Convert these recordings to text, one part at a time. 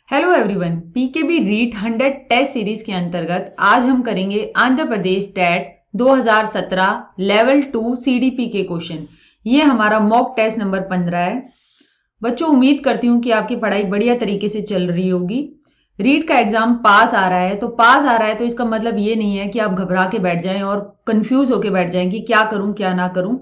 Hello everyone, PKB REET 100 test series के अंतर्गत आज हम करेंगे Andhra Pradesh TET 2017 level 2 CDP के क्वेश्चन। ये हमारा मॉक टेस्ट नंबर 15 है। बच्चों, उम्मीद करती हूँ कि आपकी पढ़ाई बढ़िया तरीके से चल रही होगी। रीट का एग्जाम पास आ रहा है तो इसका मतलब ये नहीं है कि आप घबरा के बैठ जाएं और कंफ्यूज होके बैठ जाएं कि क्या करूं क्या ना करूं।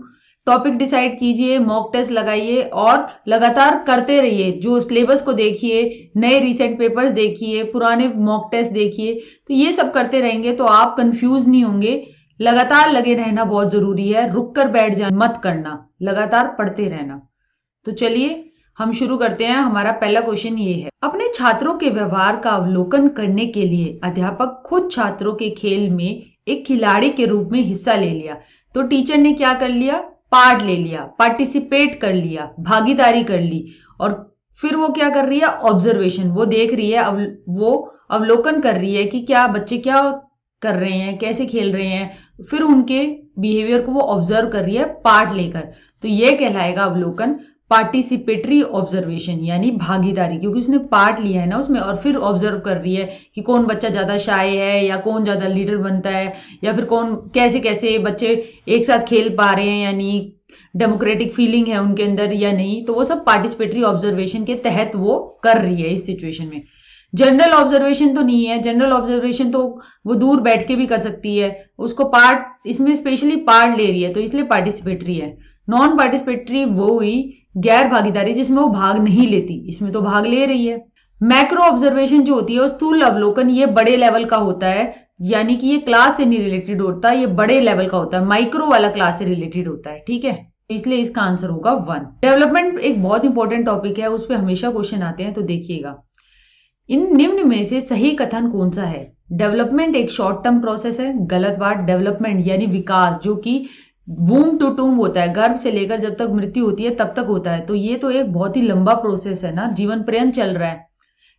टॉपिक डिसाइड कीजिए, मॉक टेस्ट लगाइए और लगातार करते रहिए। जो सिलेबस को देखिए, नए रिसेंट पेपर्स देखिए, पुराने मॉक टेस्ट देखिए, तो ये सब करते रहेंगे तो आप कंफ्यूज नहीं होंगे। लगातार लगे रहना बहुत जरूरी है, रुक कर बैठ जाना मत करना, लगातार पढ़ते रहना। तो चलिए हम शुरू करते हैं। हमारा पहला क्वेश्चन ये है, अपने छात्रों के व्यवहार का अवलोकन करने के लिए अध्यापक खुद छात्रों के खेल में एक खिलाड़ी के रूप में हिस्सा ले लिया। तो टीचर ने क्या कर लिया? पार्ट ले लिया, पार्टिसिपेट कर लिया, भागीदारी कर ली। और फिर वो क्या कर रही है? ऑब्जर्वेशन, वो देख रही है, वो अवलोकन कर रही है कि क्या बच्चे क्या कर रहे हैं, कैसे खेल रहे हैं। फिर उनके बिहेवियर को वो ऑब्जर्व कर रही है पार्ट लेकर। तो ये कहलाएगा अवलोकन, पार्टिसिपेटरी ऑब्जर्वेशन, यानी भागीदारी, क्योंकि उसने पार्ट लिया है ना उसमें। और फिर ऑब्जर्व कर रही है कि कौन बच्चा ज्यादा शाय है या कौन ज्यादा लीडर बनता है, या फिर कौन कैसे कैसे बच्चे एक साथ खेल पा रहे हैं, यानी डेमोक्रेटिक फीलिंग है उनके अंदर या नहीं। तो वो सब पार्टिसिपेटरी ऑब्जर्वेशन के तहत वो कर रही है इस सिचुएशन में। जनरल ऑब्जर्वेशन तो नहीं है। जनरल ऑब्जर्वेशन तो वो दूर बैठ के भी कर सकती है, उसको पार्ट, इसमें स्पेशली पार्ट ले रही है तो इसलिए पार्टिसिपेटरी है। नॉन पार्टिसिपेटरी वो हुई गैर भागीदारी, जिसमें वो भाग नहीं लेती, इसमें तो भाग ले रही है। मैक्रो ऑब्जर्वेशन जो होती है वो स्थूल अवलोकन, ये बड़े लेवल का होता है, यानी कि ये क्लास से नहीं रिलेटेड होता, ये बड़े लेवल का होता है। माइक्रो वाला क्लास से रिलेटेड होता है, ठीक है। इसलिए इसका आंसर होगा 1। डेवलपमेंट एक बहुत इंपॉर्टेंट टॉपिक है, उस पर हमेशा क्वेश्चन आते हैं, तो देखिएगा इन निम्न में से सही कथन कौन सा है? डेवलपमेंट एक शॉर्ट टर्म प्रोसेस है। गलत बात। डेवलपमेंट यानी विकास, जो कि वूम टू टूम होता है, गर्भ से लेकर जब तक मृत्यु होती है तब तक होता है, तो ये तो एक बहुत ही लंबा प्रोसेस है ना, जीवन पर्यंत चल रहा है।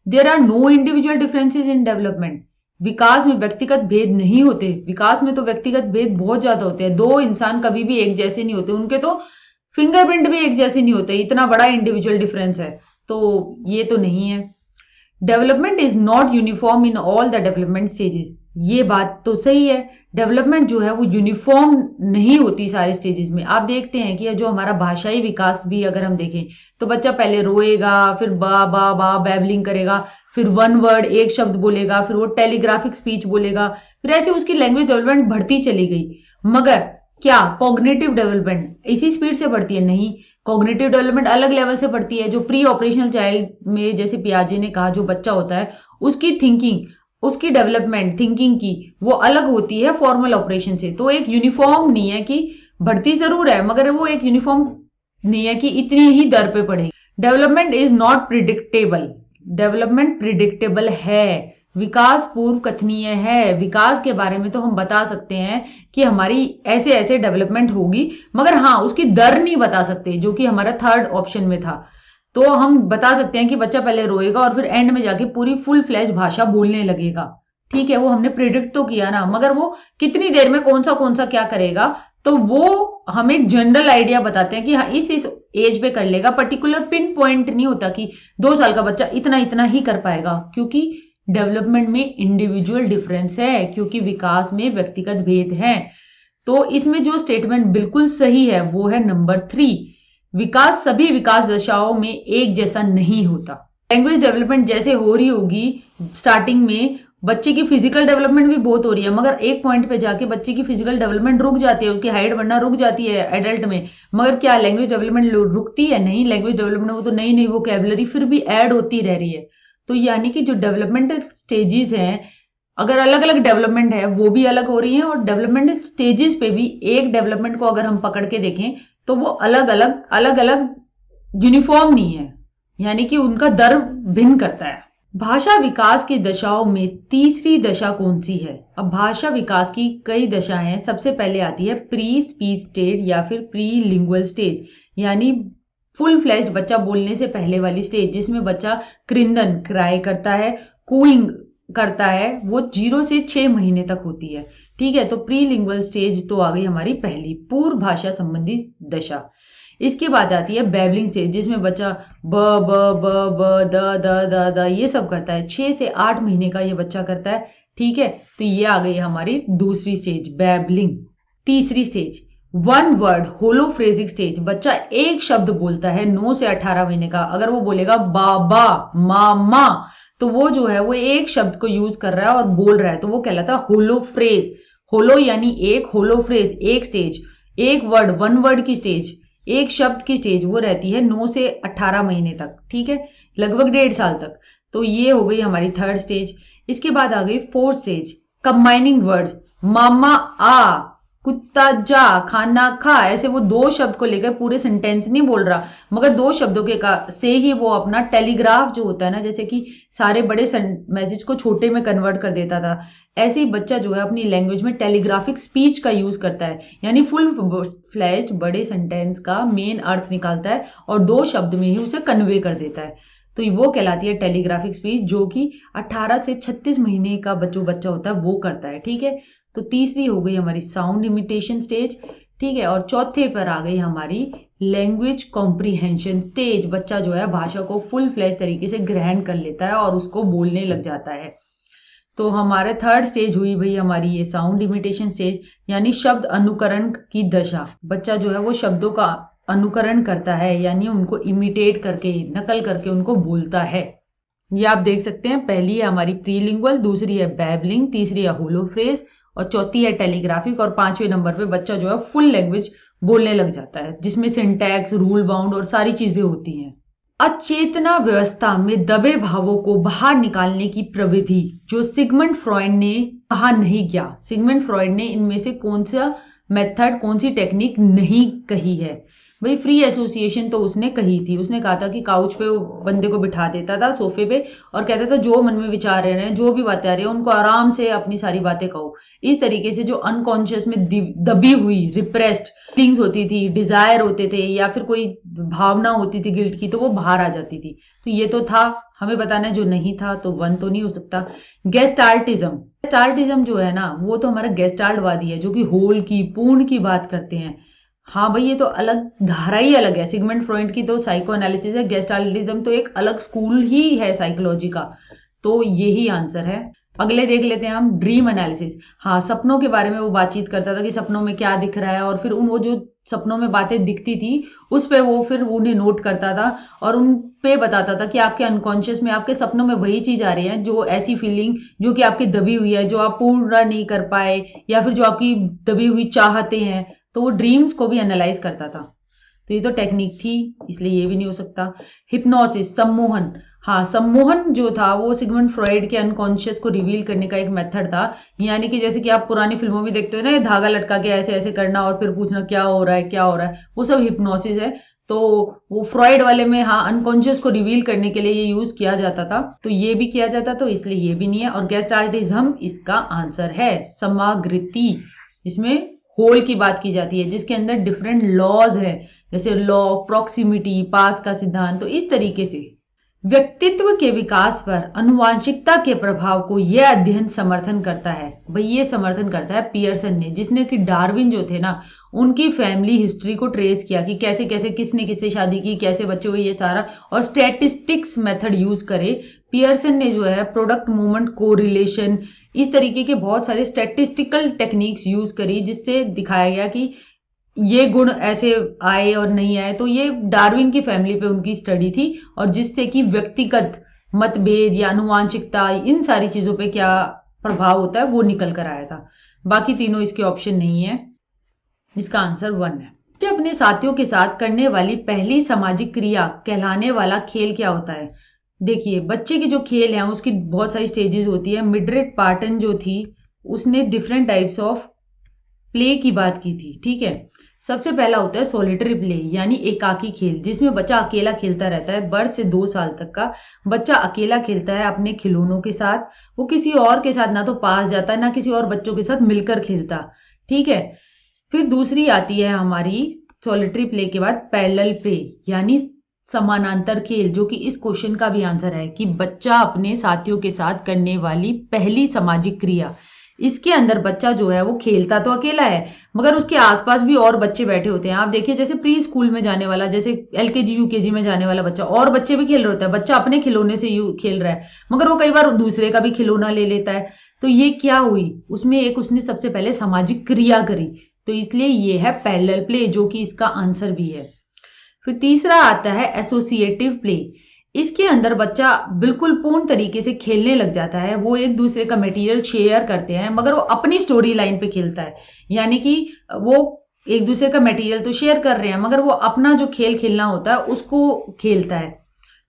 There are no individual differences in development. विकास में व्यक्तिगत भेद नहीं होते। विकास में तो व्यक्तिगत भेद बहुत ज्यादा होते हैं। दो इंसान कभी भी एक जैसे नहीं होते, उनके तो फिंगरप्रिंट भी एक जैसे नहीं होते, इतना बड़ा इंडिविजुअल डिफरेंस है, तो ये तो नहीं है। Development is not uniform in all the development stages. ये बात तो सही है, डेवलपमेंट जो है वो यूनिफॉर्म नहीं होती सारे स्टेजेस में। आप देखते हैं कि जो हमारा भाषाई विकास भी अगर हम देखें तो बच्चा पहले रोएगा, फिर बा बा बा बैबलिंग करेगा, फिर वन वर्ड एक शब्द बोलेगा, फिर वो टेलीग्राफिक स्पीच बोलेगा, फिर ऐसे उसकी लैंग्वेज डेवलपमेंट बढ़ती चली गई। मगर क्या कॉग्निटिव डेवलपमेंट इसी स्पीड से बढ़ती है? नहीं, कॉग्निटिव डेवलपमेंट अलग लेवल से बढ़ती है। जो प्री ऑपरेशनल चाइल्ड में, जैसे पियाजे ने कहा, जो बच्चा होता है उसकी थिंकिंग, उसकी डेवलपमेंट थिंकिंग की वो अलग होती है फॉर्मल ऑपरेशन से। तो एक यूनिफॉर्म नहीं है, कि बढ़ती जरूर है मगर वो एक यूनिफॉर्म नहीं है कि इतनी ही दर पे बढ़ेगी। Development is not predictable. Development predictable है, विकास पूर्व कथनीय है। विकास के बारे में तो हम बता सकते हैं कि हमारी ऐसे ऐसे डेवलपमेंट होगी, मगर हाँ उसकी दर नहीं बता सकते, जो कि हमारा थर्ड ऑप्शन में था। तो हम बता सकते हैं कि बच्चा पहले रोएगा और फिर एंड में जाके पूरी फुल फ्लैश भाषा बोलने लगेगा, ठीक है। वो हमने प्रिडिक्ट तो किया ना, मगर वो कितनी देर में कौन सा क्या करेगा, तो वो हम एक जनरल आइडिया बताते हैं कि हाँ इस एज पे कर लेगा। पर्टिकुलर पिन पॉइंट नहीं होता कि 2 साल का बच्चा इतना इतना ही कर पाएगा, क्योंकि डेवलपमेंट में इंडिविजुअल डिफरेंस है, क्योंकि विकास में व्यक्तिगत भेद है। तो इसमें जो स्टेटमेंट बिल्कुल सही है वो है नंबर 3। विकास सभी विकास दशाओं में एक जैसा नहीं होता। लैंग्वेज डेवलपमेंट जैसे हो रही होगी स्टार्टिंग में, बच्चे की फिजिकल डेवलपमेंट भी बहुत हो रही है, मगर एक पॉइंट पे जाके बच्चे की फिजिकल डेवलपमेंट रुक जाती है, उसकी हाइट बढ़ना रुक जाती है एडल्ट में। मगर क्या लैंग्वेज डेवलपमेंट रुकती है? नहीं, लैंग्वेज डेवलपमेंट वो तो नई नई वोकैबुलरी फिर भी ऐड होती रह रही है। तो यानी कि जो डेवलपमेंटल स्टेजेस हैं, अगर अलग अलग डेवलपमेंट है वो भी अलग हो रही है, और डेवलपमेंट स्टेजेस पे भी एक डेवलपमेंट को अगर हम पकड़ के देखें तो वो अलग अलग यूनिफॉर्म नहीं है, यानी कि उनका दर भिन्न करता है। भाषा विकास की दशाओं में तीसरी दशा कौन सी है? अब भाषा विकास की कई दशाएं हैं। सबसे पहले आती है प्री स्पीच स्टेज या फिर प्री लिंगुअल स्टेज, यानी फुल फ्लैश्ड बच्चा बोलने से पहले वाली स्टेज, जिसमें बच्चा क्रिंदन क्राई करता है, कूइंग करता है, वो 0 से 6 महीने तक होती है, ठीक है। तो प्री लिंगुअल स्टेज तो आ गई हमारी पहली पूर्व भाषा संबंधी दशा। इसके बाद आती है बैबलिंग स्टेज, जिसमें बच्चा ब ब ब ब द द द द ये सब करता है। 6 से 8 महीने का ये बच्चा करता है, ठीक है। तो ये आ गई हमारी दूसरी स्टेज, बैबलिंग। तीसरी स्टेज, वन वर्ड होलोफ्रेजिक स्टेज, बच्चा एक शब्द बोलता है 9 से 18 महीने का। अगर वो बोलेगा बाबा, मामा, तो वो जो है वो एक शब्द को यूज कर रहा है और बोल रहा है, तो वो कहलाता है होलोफ्रेज। होलो यानी एक, होलोफ्रेज एक स्टेज, एक वर्ड, वन वर्ड की स्टेज, एक शब्द की स्टेज, वो रहती है 9 से 18 महीने तक, ठीक है, लगभग 1.5 साल तक। तो ये हो गई हमारी थर्ड स्टेज। इसके बाद आ गई फोर्थ स्टेज, कंबाइनिंग वर्ड्स, मामा आ, कुत्ता जा, खाना खा, ऐसे वो 2 शब्द को लेकर पूरे सेंटेंस नहीं बोल रहा, मगर 2 शब्दों के से ही वो अपना टेलीग्राफ जो होता है ना, जैसे कि सारे बड़े मैसेज को छोटे में कन्वर्ट कर देता था, ऐसे ही बच्चा जो है अपनी लैंग्वेज में टेलीग्राफिक स्पीच का यूज करता है, यानी फुल फ्लैश्ड बड़े सेंटेंस का मेन अर्थ निकालता है और 2 शब्द में ही उसे कन्वे कर देता है। तो वो कहलाती है टेलीग्राफिक स्पीच, जो कि 18 से 36 महीने का जो बच्चा होता है वो करता है, ठीक है। तो तीसरी हो गई हमारी साउंड इमिटेशन स्टेज, ठीक है। और चौथे पर आ गई हमारी लैंग्वेज कॉम्प्रीहेंशन स्टेज, बच्चा जो है भाषा को फुल फ्लैश तरीके से ग्रहण कर लेता है और उसको बोलने लग जाता है। तो हमारे थर्ड स्टेज हुई भाई हमारी ये साउंड इमिटेशन स्टेज, यानी शब्द अनुकरण की दशा, बच्चा जो है वो शब्दों का अनुकरण करता है, यानी उनको इमिटेट करके, नकल करके उनको बोलता है। ये आप देख सकते हैं, पहली है हमारी प्रीलिंगुअल, दूसरी है बैबलिंग, तीसरी है होलोफ्रेज और चौथी है टेलीग्राफिक, और 5वें नंबर पे बच्चा जो है फुल लैंग्वेज बोलने लग जाता है, जिसमें सिंटैक्स, रूल बाउंड और सारी चीजें होती हैं। अचेतना व्यवस्था में दबे भावों को बाहर निकालने की प्रविधि जो सिगमंड फ्रॉइड ने कहा नहीं किया, सिगमंड फ्रॉइड ने इनमें से कौन सा मेथड, कौन सी टेक्निक नहीं कही है? भाई फ्री एसोसिएशन तो उसने कही थी, उसने कहा था कि काउच पे वो बंदे को बिठा देता था सोफे पे और कहता था जो मन में विचार रहे हैं, जो भी बातें आ रही है उनको आराम से अपनी सारी बातें कहो। इस तरीके से जो अनकॉन्शियस में दबी हुई रिप्रेस्ड फीलिंग्स होती थी, डिजायर होते थे या फिर कोई भावना होती थी गिल्ट की, तो वो बाहर आ जाती थी। तो ये तो था, हमें बताना है जो नहीं था, तो 1 तो नहीं हो सकता। गेस्टाल्टिज्म, गेस्टाल्टिज्म जो है ना वो तो हमारा गेस्टाल्टवादी है, जो कि होल की, पूर्ण की बात करते हैं। हाँ भाई ये तो अलग धारा ही अलग है, सिगमंड फ्रॉइड की तो साइको एनालिसिस है, गेस्टाल्टिज्म तो एक अलग स्कूल ही है साइकोलॉजी का। तो यही आंसर है। अगले देख लेते हैं हम, ड्रीम एनालिसिस। हाँ, सपनों के बारे में वो बातचीत करता था कि सपनों में क्या दिख रहा है, और फिर वो जो सपनों में बातें दिखती थी उस पे वो फिर उन्हें नोट करता था और उन पे बताता था कि आपके अनकॉन्शियस में, आपके सपनों में वही चीज आ रही है, जो ऐसी फीलिंग जो कि आपकी दबी हुई है, जो आप पूरा नहीं कर पाए, या फिर जो आपकी दबी हुई चाहते हैं, तो वो ड्रीम्स को भी एनालाइज करता था। तो ये तो टेक्निक थी, इसलिए ये भी नहीं हो सकता। हिप्नोसिस, सम्मोहन। हाँ, सम्मोहन जो था वो सिगमंड फ्रॉइड के अनकॉन्शियस को रिवील करने का एक मेथड था, यानी कि जैसे कि आप पुरानी फिल्मों में देखते हो ना, धागा लटका के ऐसे ऐसे करना और फिर पूछना क्या हो रहा है, क्या हो रहा है, वो सब हिप्नोसिस है। तो वो फ्रॉइड वाले में हाँ अनकॉन्शियस को रिवील करने के लिए ये यूज किया जाता था, तो ये भी किया जाता, तो इसलिए ये भी नहीं है। और गेस्टाल्टिज्म इसका आंसर है। समाग्रती, इसमें होल की बात की जाती है, जिसके अंदर डिफरेंट लॉज है, जैसे लॉ, प्रॉक्सिमिटी, पास का सिद्धांत। तो इस तरीके से व्यक्तित्व के विकास पर अनुवांशिकता के प्रभाव को यह अध्ययन समर्थन करता है। भाई ये समर्थन करता है पियर्सन ने, जिसने कि डार्विन जो थे ना, उनकी फैमिली हिस्ट्री को ट्रेस किया कि कैसे कैसे किसने किससे शादी की, कैसे बच्चे हुए, ये सारा, और स्टैटिस्टिक्स मेथड यूज करे। पियर्सन ने जो है प्रोडक्ट मूवमेंट कोरिलेशन, इस तरीके के बहुत सारे स्टैटिस्टिकल टेक्निक्स यूज करी, जिससे दिखाया गया कि ये गुण ऐसे आए और नहीं आए। तो ये डार्विन की फैमिली पे उनकी स्टडी थी, और जिससे कि व्यक्तिगत मतभेद या अनुवांशिकता, इन सारी चीजों पे क्या प्रभाव होता है वो निकल कर आया था। बाकी तीनों इसके ऑप्शन नहीं है, इसका आंसर 1 है। बच्चे अपने साथियों के साथ करने वाली पहली सामाजिक क्रिया कहलाने वाला खेल क्या होता है? देखिए, बच्चे की जो खेल है उसकी बहुत सारी स्टेजेस होती है। मिडरेट पार्टन जो थी उसने डिफरेंट टाइप्स ऑफ प्ले की बात की थी, ठीक है। सबसे पहला होता है सोलिटरी प्ले, यानी एकाकी खेल, जिसमें बच्चा अकेला खेलता रहता है। बर्थ से 2 साल तक का बच्चा अकेला खेलता है अपने खिलौनों के साथ, वो किसी और के साथ ना तो पास जाता है ना किसी और बच्चों के साथ मिलकर खेलता, ठीक है। फिर दूसरी आती है हमारी सोलिटरी प्ले के बाद पैरेलल प्ले, यानी समानांतर खेल, जो कि इस क्वेश्चन का भी आंसर है कि बच्चा अपने साथियों के साथ करने वाली पहली सामाजिक क्रिया। इसके अंदर बच्चा जो है वो खेलता तो अकेला है, मगर उसके आसपास भी और बच्चे बैठे होते हैं। आप देखिए जैसे प्री स्कूल में जाने वाला, जैसे एलकेजी यूकेजी में जाने वाला बच्चा, और बच्चे भी खेल रहे होते हैं। बच्चा अपने खिलौने से खेल रहा है, मगर वो कई बार दूसरे का भी खिलौना ले लेता है। तो ये क्या हुई, उसमें एक उसने सबसे पहले सामाजिक क्रिया करी, तो इसलिए ये है पैरेलल प्ले, जो कि इसका आंसर भी है। फिर तीसरा आता है एसोसिएटिव प्ले। इसके अंदर बच्चा बिल्कुल पूर्ण तरीके से खेलने लग जाता है। वो एक दूसरे का मटेरियल शेयर करते हैं, मगर वो अपनी स्टोरी लाइन पे खेलता है। यानी कि वो एक दूसरे का मटेरियल तो शेयर कर रहे हैं, मगर वो अपना जो खेल खेलना होता है उसको खेलता है।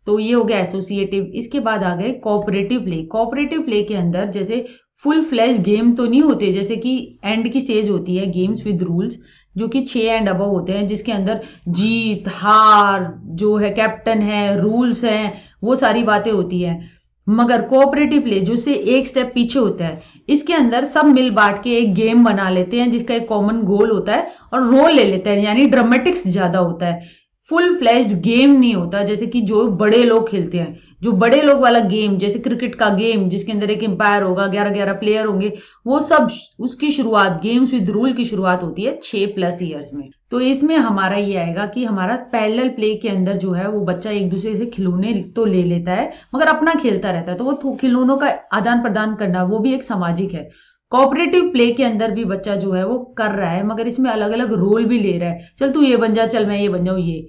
तो ये हो गया एसोसिएटिव। इसके बाद आ गए कोऑपरेटिव प्ले। कोऑपरेटिव प्ले के अंदर जैसे फुल फ्लैश गेम तो नहीं होते, जैसे कि एंड की स्टेज होती है गेम्स विद रूल्स, जो कि 6 एंड अबव होते हैं, जिसके अंदर जीत हार जो है, कैप्टन है, रूल्स हैं, वो सारी बातें होती हैं। मगर कोऑपरेटिव प्ले जो से एक स्टेप पीछे होता है, इसके अंदर सब मिल बांट के एक गेम बना लेते हैं, जिसका एक कॉमन गोल होता है और रोल ले लेते हैं, यानी ड्रामेटिक्स ज्यादा होता है। फुल फ्लैश्ड गेम नहीं होता, जैसे कि जो बड़े लोग खेलते हैं। जो बड़े लोग वाला गेम, जैसे क्रिकेट का गेम जिसके अंदर एक एम्पायर होगा, 11-11 प्लेयर होंगे, वो सब उसकी शुरुआत गेम्स विद रूल की शुरुआत होती है 6+ ईयर्स में। तो इसमें हमारा ये आएगा कि हमारा पैरेलल प्ले के अंदर जो है वो बच्चा एक दूसरे से खिलौने तो ले लेता है, मगर अपना खेलता रहता है। तो वो खिलौनों का आदान प्रदान करना वो भी एक सामाजिक है। कोऑपरेटिव प्ले के अंदर भी बच्चा जो है वो कर रहा है, मगर इसमें अलग अलग रोल भी ले रहा है। चल तू ये बन जा, चल मैं ये बन जाऊं। ये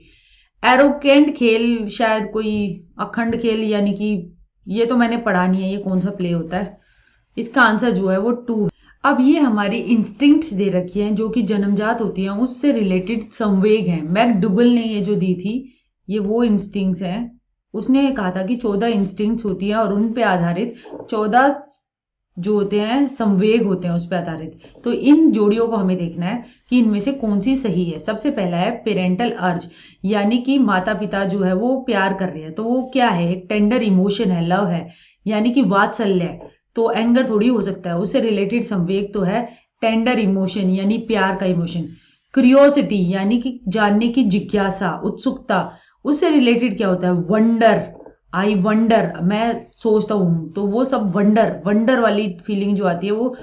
एरोकेंट खेल, शायद कोई अखंड खेल, यानी कि ये तो मैंने पढ़ा नहीं है ये कौन सा प्ले होता है। इसका आंसर जो है वो 2। अब ये हमारी इंस्टिंक्ट्स दे रखी हैं जो कि जन्मजात होती हैं, उससे रिलेटेड संवेग हैं। मैकडूगल ने ये जो दी थी, ये वो इंस्टिंक्ट्स हैं। उसने कहा था कि 14 इंस्टिंक्ट्स होती हैं और उन पे आधारित 14 जो होते हैं संवेग होते हैं उस पर आधारित। तो इन जोड़ियों को हमें देखना है कि इनमें से कौन सी सही है। सबसे पहला है पेरेंटल अर्ज, यानी कि माता पिता जो है वो प्यार कर रहे हैं, तो वो क्या है, एक टेंडर इमोशन है, लव है, यानी कि वात्सल्य है। तो एंगर थोड़ी हो सकता है, उससे रिलेटेड संवेग तो है टेंडर इमोशन, यानी प्यार का इमोशन। क्यूरियोसिटी, यानी कि जानने की जिज्ञासा, उत्सुकता, उससे रिलेटेड क्या होता है, वंडर, आई वंडर, मैं सोचता हूं, तो वो सब वंडर वंडर वाली फीलिंग जो आती है वो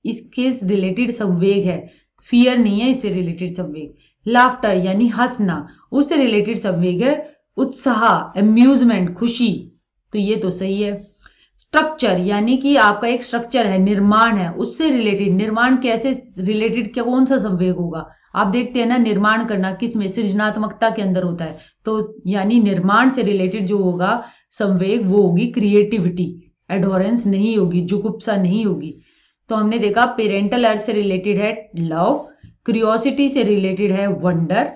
इसके रिलेटेड संवेग है। फियर नहीं है इससे रिलेटेड संवेग। लाफ्टर यानी हंसना, उससे रिलेटेड संवेग है उत्साह, अम्यूजमेंट, खुशी, तो ये तो सही है। स्ट्रक्चर, यानी कि आपका एक स्ट्रक्चर है, निर्माण है, उससे रिलेटेड, निर्माण कैसे रिलेटेड, क्या कौन सा संवेग होगा। आप देखते हैं ना, निर्माण करना किस में, सृजनात्मकता के अंदर होता है। तो यानी निर्माण से रिलेटेड जो होगा संवेग वो होगी क्रिएटिविटी। एडोरेंस नहीं होगी, जुगुप्सा नहीं होगी। तो हमने देखा पेरेंटल अर्थ से रिलेटेड है लव, क्यूरियोसिटी से रिलेटेड है वंडर,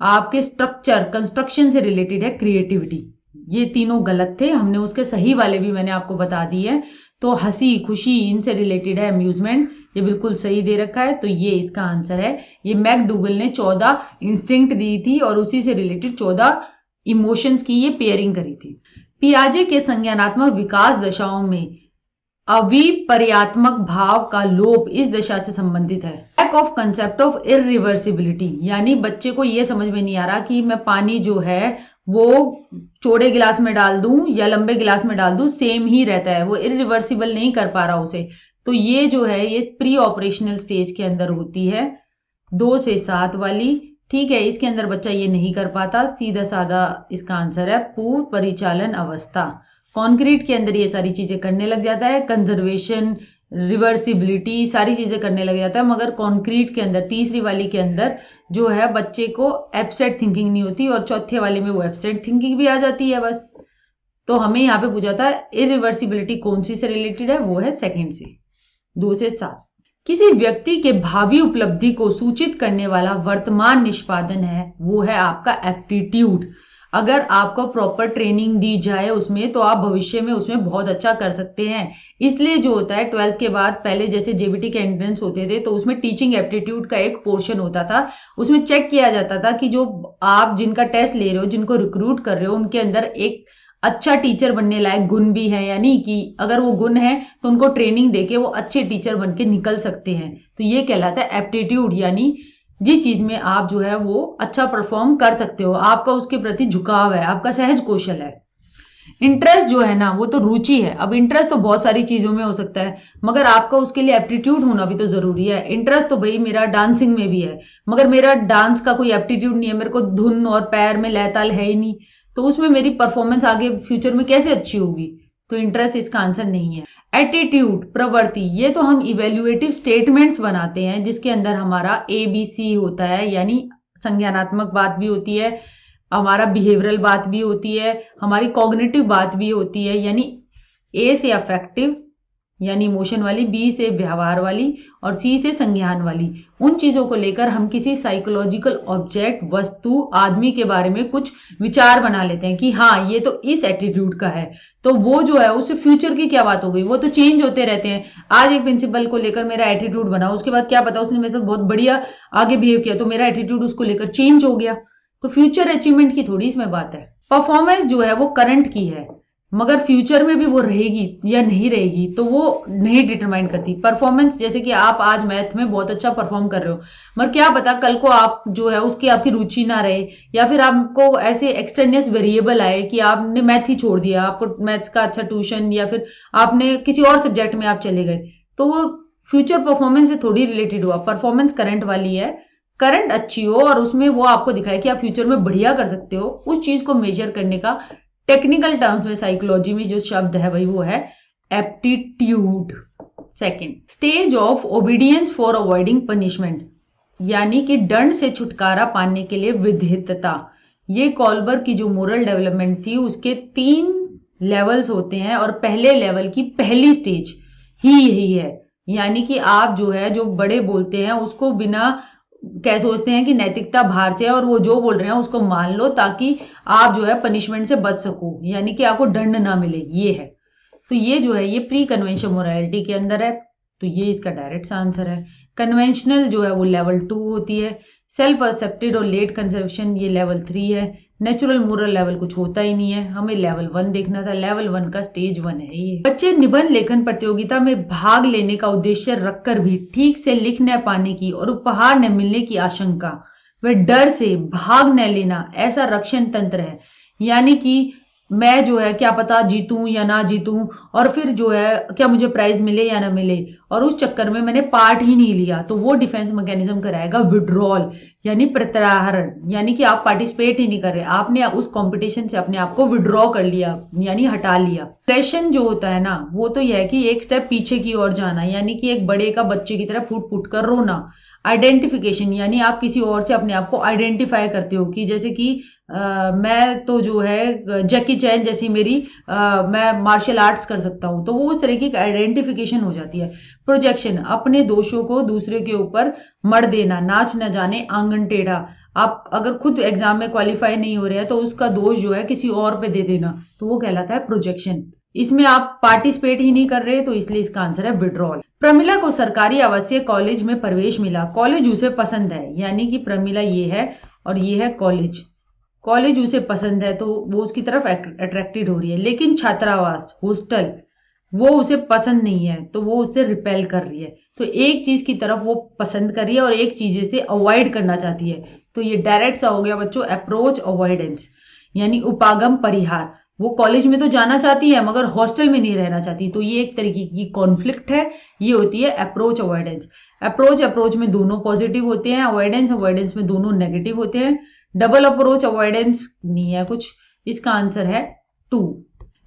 आपके स्ट्रक्चर कंस्ट्रक्शन से रिलेटेड है क्रिएटिविटी। ये तीनों गलत थे, हमने उसके सही वाले भी मैंने आपको बता दिए। तो हंसी खुशी इनसे रिलेटेड है अम्यूजमेंट, ये बिल्कुल सही दे रखा है, तो ये इसका आंसर है। ये मैकडूगल ने 14 इंस्टिंक्ट दी थी और उसी से रिलेटेड 14 इमोशंस की ये पेयरिंग करी थी। पियाजे के संज्ञानात्मक विकास दशाओं में अविपर्यात्मक भाव का लोप इस दशा से संबंधित है। Lack of concept of irreversibility, यानी बच्चे को यह समझ में नहीं आ रहा कि मैं पानी जो है वो चौड़े गिलास में डाल दूं या लंबे गिलास में डाल दूं, सेम ही रहता है, वो इरिवर्सिबल नहीं कर पा रहा उसे। तो ये जो है ये प्री ऑपरेशनल स्टेज के अंदर होती है, 2 से 7 वाली। ठीक है, इसके अंदर बच्चा ये नहीं कर पाता, सीधा साधा इसका आंसर है पूर्व परिचालन अवस्था। कॉन्क्रीट के अंदर ये सारी चीजें करने लग जाता है, कंजर्वेशन, रिवर्सिबिलिटी, सारी चीजें करने लग जाता है। मगर कॉन्क्रीट के अंदर, तीसरी वाली के अंदर जो है बच्चे को एब्स्ट्रैक्ट थिंकिंग नहीं होती, और चौथे वाले में वो एब्स्ट्रैक्ट थिंकिंग भी आ जाती है बस। तो हमें यहाँ पे पूछा था इरिवर्सिबिलिटी कौन सी से रिलेटेड है, वो है सेकंड से, 2 से 7। किसी व्यक्ति के भावी उपलब्धि को सूचित करने वाला वर्तमान निष्पादन है, वो है आपका एप्टीट्यूड। अगर आपको प्रॉपर ट्रेनिंग दी जाए उसमें, तो आप भविष्य में उसमें बहुत अच्छा कर सकते हैं। इसलिए जो होता है 12th के बाद, पहले जैसे जेबीटी के एंट्रेंस होते थे तो उसमें टीचिंग एप्टीट्यूड का एक पोर्शन होता था। उसमें चेक किया जाता था कि जो आप जिनका टेस्ट ले रहे हो, जिनको रिक्रूट कर रहे हो, उनके अंदर एक अच्छा टीचर बनने लायक गुण भी है, यानी कि अगर वो गुण है तो उनको ट्रेनिंग देके वो अच्छे टीचर बन के निकल सकते हैं। तो ये कहलाता है एप्टीट्यूड, यानी जिस चीज में आप जो है वो अच्छा परफॉर्म कर सकते हो, आपका उसके प्रति झुकाव है, आपका सहज कौशल है। इंटरेस्ट जो है ना वो तो रुचि है। अब इंटरेस्ट तो बहुत सारी चीजों में हो सकता है, मगर आपका उसके लिए एप्टीट्यूड होना भी तो जरूरी है। इंटरेस्ट तो भाई मेरा डांसिंग में भी है, मगर मेरा डांस का कोई एप्टीट्यूड नहीं है, मेरे को धुन और पैर में लय ताल है ही नहीं, तो उसमें मेरी परफॉर्मेंस आगे फ्यूचर में कैसे अच्छी होगी? तो इंटरेस्ट इसका आंसर नहीं है। एटीट्यूड, प्रवृत्ति, ये तो हम इवेल्युएटिव स्टेटमेंट्स बनाते हैं जिसके अंदर हमारा ABC होता है, यानी संज्ञानात्मक बात भी होती है, हमारा बिहेवियरल बात भी होती है, हमारी कॉग्निटिव बात भी होती है। यानी A से अफेक्टिव यानी इमोशन वाली, B से व्यवहार वाली और C से संज्ञान वाली। उन चीजों को लेकर हम किसी साइकोलॉजिकल ऑब्जेक्ट, वस्तु, आदमी के बारे में कुछ विचार बना लेते हैं कि हाँ ये तो इस एटीट्यूड का है। तो वो जो है उससे फ्यूचर की क्या बात हो गई, वो तो चेंज होते रहते हैं। आज एक प्रिंसिपल को लेकर मेरा एटीट्यूड बना, उसके बाद क्या पता उसने मेरे साथ बहुत बढ़िया आगे बिहेव किया तो मेरा एटीट्यूड उसको लेकर चेंज हो गया। तो फ्यूचर अचीवमेंट की थोड़ी इसमें बात है। परफॉर्मेंस जो है वो करंट की है, मगर फ्यूचर में भी वो रहेगी या नहीं रहेगी तो वो नहीं डिटरमाइन करती। परफॉर्मेंस जैसे कि आप आज मैथ में बहुत अच्छा परफॉर्म कर रहे हो, मगर क्या पता कल को आप जो है उसकी आपकी रुचि ना रहे, या फिर आपको ऐसे एक्सटर्नियस वेरिएबल आए कि आपने मैथ ही छोड़ दिया, आपको मैथ्स का अच्छा ट्यूशन या फिर आपने किसी और सब्जेक्ट में आप चले गए, तो वो फ्यूचर परफॉर्मेंस से थोड़ी रिलेटेड हुआ। परफॉर्मेंस करंट वाली है, करंट अच्छी हो और उसमें वो आपको दिखाए कि आप फ्यूचर में बढ़िया कर सकते हो, उस चीज को मेजर करने का टेक्निकल टर्म्स में साइकोलॉजी में जो शब्द है वही वो है aptitude. Second, stage of obedience for avoiding punishment, यानी कि दंड से छुटकारा पाने के लिए विधेयता। ये कॉलबर्ग की जो मोरल डेवलपमेंट थी उसके 3 लेवल्स होते हैं और पहले लेवल की पहली स्टेज ही यही है। यानी कि आप जो है जो बड़े बोलते हैं उसको बिना क्या सोचते हैं कि नैतिकता बाहर से है और वो जो बोल रहे हैं उसको मान लो ताकि आप जो है पनिशमेंट से बच सको, यानी कि आपको दंड ना मिले, ये है। तो ये जो है ये प्री कन्वेंशन मोरालिटी के अंदर है, तो ये इसका डायरेक्ट आंसर है। कन्वेंशनल जो है वो लेवल 2 होती है। सेल्फ एक्सेप्टेड और लेट कंसेप्शन ये लेवल 3 है। नेचुरल मोरल लेवल कुछ होता ही नहीं है, हमें लेवल 1 देखना था, लेवल 1 का स्टेज 1 है ये। बच्चे निबंध लेखन प्रतियोगिता में भाग लेने का उद्देश्य रखकर भी ठीक से लिख न पाने की और उपहार न मिलने की आशंका व डर से भाग न लेना ऐसा रक्षण तंत्र है। यानी कि मैं जो है क्या पता जीतूं या ना जीतूं, और फिर जो है क्या मुझे प्राइज मिले या ना मिले, और उस चक्कर में मैंने पार्ट ही नहीं लिया, तो वो डिफेंस मैकेनिज्म कराएगा विड्रॉल, यानी प्रत्याहरण। यानी कि आप पार्टिसिपेट ही नहीं कर रहे, आपने उस कंपटीशन से अपने आप को विड्रॉ कर लिया, यानी हटा लिया। प्रेशन जो होता है ना वो तो यह है कि एक स्टेप पीछे की ओर जाना, यानी कि एक बड़े का बच्चे की तरह फूट फूट कर रोना। आइडेंटिफिकेशन, यानी आप किसी और से अपने आप को आइडेंटिफाई करते हो कि जैसे कि मैं तो जो है जैकी चैन जैसी मेरी मैं मार्शल आर्ट्स कर सकता हूं, तो वो उस तरीके की आइडेंटिफिकेशन हो जाती है। प्रोजेक्शन, अपने दोषों को दूसरे के ऊपर मढ़ देना, नाच न जाने आंगन टेढ़ा। आप अगर खुद एग्जाम में क्वालिफाई नहीं हो रहे हैं तो उसका दोष जो है किसी और पे दे देना, तो वो कहलाता है प्रोजेक्शन। इसमें आप पार्टिसिपेट ही नहीं कर रहे, तो इसलिए इसका आंसर है विड्रॉल। प्रमिला को सरकारी आवासीय कॉलेज में प्रवेश मिला, कॉलेज उसे पसंद है, यानी कि प्रमिला ये है और ये है कॉलेज। कॉलेज उसे पसंद है तो वो उसकी तरफ अट्रैक्टेड हो रही है, लेकिन छात्रावास, हॉस्टल, वो उसे पसंद नहीं है तो वो उससे रिपेल कर रही है। तो एक चीज की तरफ वो पसंद कर रही है और एक चीज से अवॉइड करना चाहती है, तो ये डायरेक्ट सा हो गया बच्चों अप्रोच अवॉइडेंस, यानी उपागम परिहार। वो कॉलेज में तो जाना चाहती है मगर हॉस्टल में नहीं रहना चाहती, तो ये एक तरीके की कॉन्फ्लिक्ट है, ये होती है अप्रोच अवॉइडेंस। अप्रोच में दोनों पॉजिटिव होते हैं, अवॉइडेंस में दोनों नेगेटिव होते हैं। डबल अप्रोच अवॉइडेंस नहीं है कुछ, इसका आंसर है 2।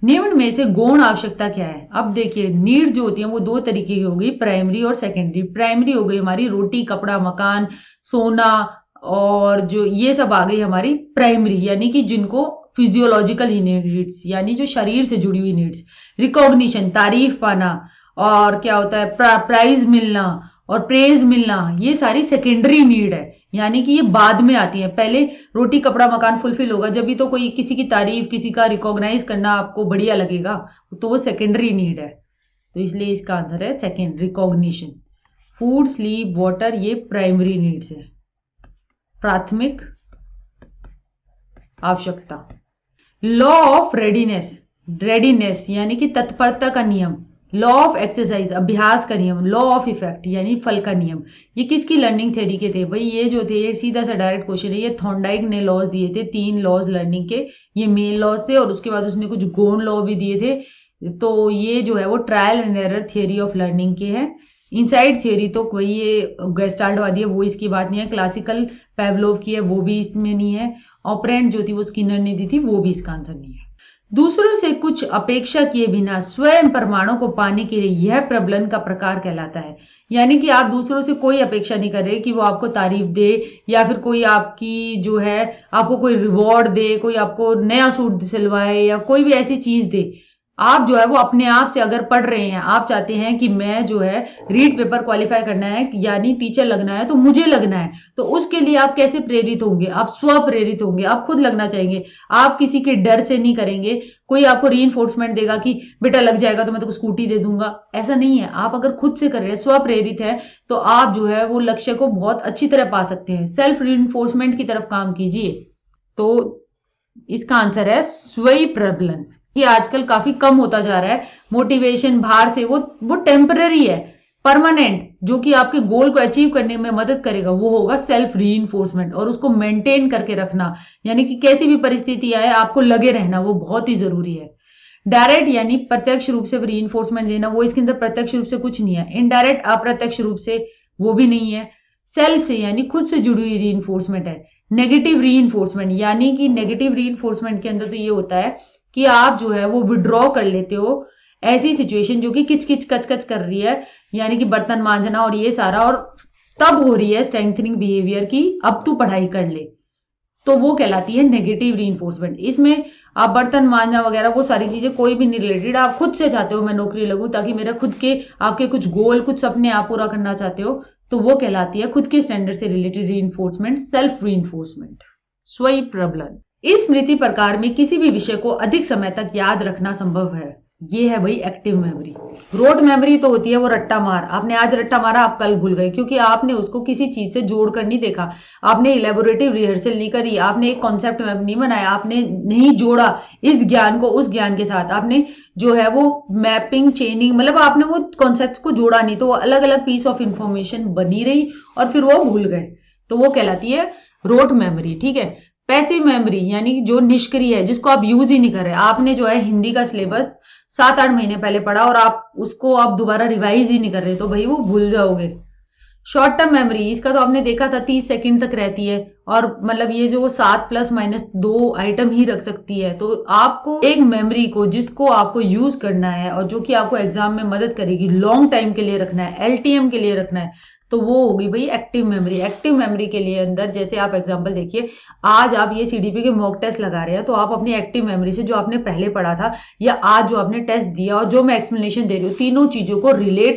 निम्न में से गौण आवश्यकता क्या है? अब देखिए नीड जो होती है वो 2 तरीके की हो गई, प्राइमरी और सेकेंडरी। प्राइमरी हो गई हमारी रोटी कपड़ा मकान सोना, और जो ये सब आ गई हमारी प्राइमरी, यानी कि जिनको फिजियोलॉजिकल नीड्स, यानी जो शरीर से जुड़ी हुई नीड्स। रिकॉग्निशन, तारीफ पाना, और क्या होता है प्राइज मिलना और प्रेज मिलना, ये सारी सेकेंडरी नीड है, यानी कि ये बाद में आती है। पहले रोटी कपड़ा मकान फुलफिल होगा जब भी तो कोई किसी की तारीफ, किसी का रिकॉग्नाइज करना आपको बढ़िया लगेगा, तो वो सेकेंडरी नीड है, तो इसलिए इसका आंसर है second, recognition. Food sleep water ये प्राइमरी नीड्स है, प्राथमिक आवश्यकता। लॉ ऑफ रेडीनेस, रेडीनेस यानी कि तत्परता का नियम, लॉ ऑफ एक्सरसाइज, अभ्यास का नियम, लॉ ऑफ इफेक्ट यानी फल का नियम, ये किसकी लर्निंग थ्योरी के थे भाई? ये जो थे, ये सीधा सा डायरेक्ट क्वेश्चन है, ये थॉर्नडाइक ने लॉज दिए थे, 3 लॉज लर्निंग के, ये मेन लॉज थे और उसके बाद उसने कुछ गोन लॉ भी दिए थे। तो ये जो है वो trial and error theory of learning के हैं। इनसाइड थियरी तो कोई ये गेस्टाल्ट वादी है, वो इसकी बात नहीं है। क्लासिकल पेवलोव की है, वो भी इसमें नहीं है। ऑपरेंट जो थी वो स्किनर ने दी थी, वो भी इसका आंसर नहीं है। दूसरों से कुछ अपेक्षा किए बिना स्वयं प्रमाणों को पाने के लिए यह प्रबलन का प्रकार कहलाता है। यानी कि आप दूसरों से कोई अपेक्षा नहीं कर रहे कि वो आपको तारीफ दे या फिर कोई आपकी जो है आपको कोई रिवॉर्ड दे, कोई आपको नया सूट सिलवाए या कोई भी ऐसी चीज दे। आप जो है वो अपने आप से अगर पढ़ रहे हैं, आप चाहते हैं कि मैं जो है रीड पेपर क्वालिफाई करना है यानी टीचर लगना है, तो मुझे लगना है, तो उसके लिए आप कैसे प्रेरित होंगे? आप स्व प्रेरित होंगे, आप खुद लगना चाहेंगे। आप किसी के डर से नहीं करेंगे, कोई आपको रीइंफोर्समेंट देगा कि बेटा लग जाएगा तो मैं तो स्कूटी दे दूंगा, ऐसा नहीं है। आप अगर खुद से कर रहे हैं, स्व प्रेरित है, तो आप जो है वो लक्ष्य को बहुत अच्छी तरह पा सकते हैं। सेल्फ रीइंफोर्समेंट की तरफ काम कीजिए। तो इसका आंसर है स्वयं प्रबलन। ये आजकल काफी कम होता जा रहा है। मोटिवेशन बाहर से वो टेम्पररी है। परमानेंट जो कि आपके गोल को अचीव करने में मदद करेगा वो होगा सेल्फ रीइंफोर्समेंट, और उसको मेंटेन करके रखना, यानी कि कैसी भी परिस्थिति आए आपको लगे रहना, वो बहुत ही जरूरी है। डायरेक्ट यानी प्रत्यक्ष रूप से रीइंफोर्समेंट देना, वो इसके अंदर प्रत्यक्ष रूप से कुछ नहीं है। इनडायरेक्ट अप्रत्यक्ष रूप से, वो भी नहीं है। सेल्फ से यानी खुद से जुड़ी हुई रीइंफोर्समेंट है। नेगेटिव रीइंफोर्समेंट यानी कि नेगेटिव रीइंफोर्समेंट के अंदर तो ये होता है कि आप जो है वो विड्रॉ कर लेते हो ऐसी सिचुएशन जो कि किच किच कच कच कर रही है, यानी कि बर्तन मांजना और ये सारा, और तब हो रही है स्ट्रेंथनिंग बिहेवियर की, अब तू पढ़ाई कर ले, तो वो कहलाती है नेगेटिव रीइंफोर्समेंट। इसमें आप बर्तन मांजना वगैरह वो सारी चीजें कोई भी नहीं रिलेटेड, आप खुद से चाहते हो मैं नौकरी लगूं ताकि मेरा खुद के आपके कुछ गोल कुछ सपने आप पूरा करना चाहते हो, तो वो कहलाती है खुद के स्टैंडर्ड से रिलेटेड रीइंफोर्समेंट, सेल्फ रीइंफोर्समेंट, स्वयं प्रबलन। इस स्मृति प्रकार में किसी भी विषय को अधिक समय तक याद रखना संभव है। ये है भाई एक्टिव मेमोरी। रोड मेमोरी तो होती है वो रट्टा मार, आपने आज रट्टा मारा आप कल भूल गए, क्योंकि आपने उसको किसी चीज से जोड़ कर नहीं देखा, आपने इलेबोरेटिव रिहर्सल नहीं करी, आपने एक कॉन्सेप्ट मैप नहीं बनाया, आपने नहीं जोड़ा इस ज्ञान को उस ज्ञान के साथ, आपने जो है वो मैपिंग चेनिंग, मतलब आपने वो कॉन्सेप्ट को जोड़ा नहीं, तो वो अलग अलग पीस ऑफ इंफॉर्मेशन बनी रही और फिर वो भूल गए, तो वो कहलाती है रोट मेमोरी। ठीक है। पैसिव मेमोरी यानी जो निष्क्रिय है, जिसको आप यूज ही नहीं कर रहे, आपने जो है हिंदी का सिलेबस 7-8 महीने पहले पढ़ा और आप उसको आप दोबारा रिवाइज ही नहीं कर रहे, तो भाई वो भूल जाओगे। शॉर्ट टर्म मेमोरी, इसका तो आपने देखा था 30 सेकंड तक रहती है, और मतलब ये जो 7 ± 2 आइटम ही रख सकती है, तो आपको एक मेमोरी को जिसको आपको यूज करना है और जो कि आपको एग्जाम में मदद करेगी, लॉन्ग टाइम के लिए रखना है, LTM के लिए रखना है, तो वो होगी भाई एक्टिव मेमोरी। एक्टिव मेमोरी के लिए अंदर जैसे आप एग्जांपल देखिए, आज आप ये CDP के मॉक टेस्ट लगा रहे हैं, तो आप अपनी एक्टिव मेमोरी से जो आपने पहले पढ़ा था या आज जो आपने टेस्ट दिया और जो मैं एक्सप्लेनेशन दे रही हूँ, तीनों चीजों को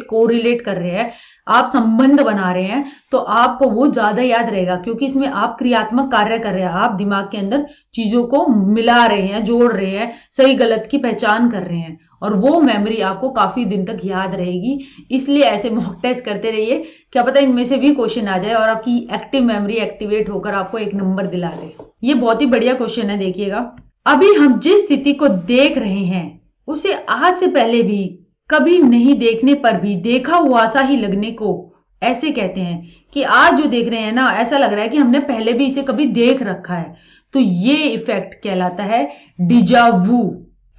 कोरिलेट कर रहे हैं, आप संबंध बना रहे हैं, तो आपको वो ज्यादा याद रहेगा, क्योंकि इसमें आप क्रियात्मक कार्य कर रहे हैं, आप दिमाग के अंदर चीजों को मिला रहे हैं, जोड़ रहे हैं, सही गलत की पहचान कर रहे हैं, और वो मेमोरी आपको काफी दिन तक याद रहेगी। इसलिए ऐसे मॉक टेस्ट करते रहिए, क्या पता इनमें से भी क्वेश्चन आ जाए और आपकी एक्टिव मेमोरी एक्टिवेट होकर आपको एक नंबर दिला दे। ये बहुत ही बढ़िया क्वेश्चन है, देखिएगा। अभी हम जिस स्थिति को देख रहे हैं उसे आज से पहले भी कभी नहीं देखने पर भी देखा हुआ सा ही लगने को ऐसे कहते हैं कि आज जो देख रहे हैं ना, ऐसा लग रहा है कि हमने पहले भी इसे कभी देख रखा है, तो ये इफेक्ट कहलाता है डिजा वू।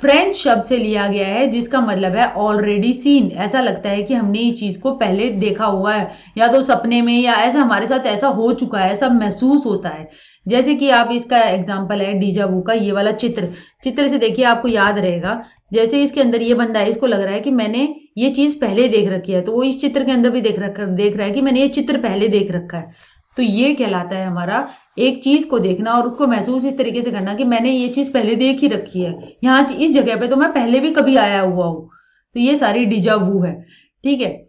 फ्रेंच शब्द से लिया गया है जिसका मतलब है ऑलरेडी सीन। ऐसा लगता है कि हमने इस चीज को पहले देखा हुआ है, या तो सपने में, या ऐसा हमारे साथ ऐसा हो चुका है, ऐसा महसूस होता है। जैसे कि आप इसका एग्जांपल है डिजा वू का, ये वाला चित्र से देखिए, आपको याद रहेगा। जैसे इसके अंदर ये बंदा है, इसको लग रहा है कि मैंने ये चीज पहले देख रखी है, तो वो इस चित्र के अंदर भी देख रहा है कि मैंने ये चित्र पहले देख रखा है। तो ये कहलाता है हमारा एक चीज को देखना और उसको महसूस इस तरीके से करना कि मैंने ये चीज पहले देख ही रखी है, यहाँ इस जगह पे तो मैं पहले भी कभी आया हुआ हूं। तो ये सारी डिजा वू है। ठीक है।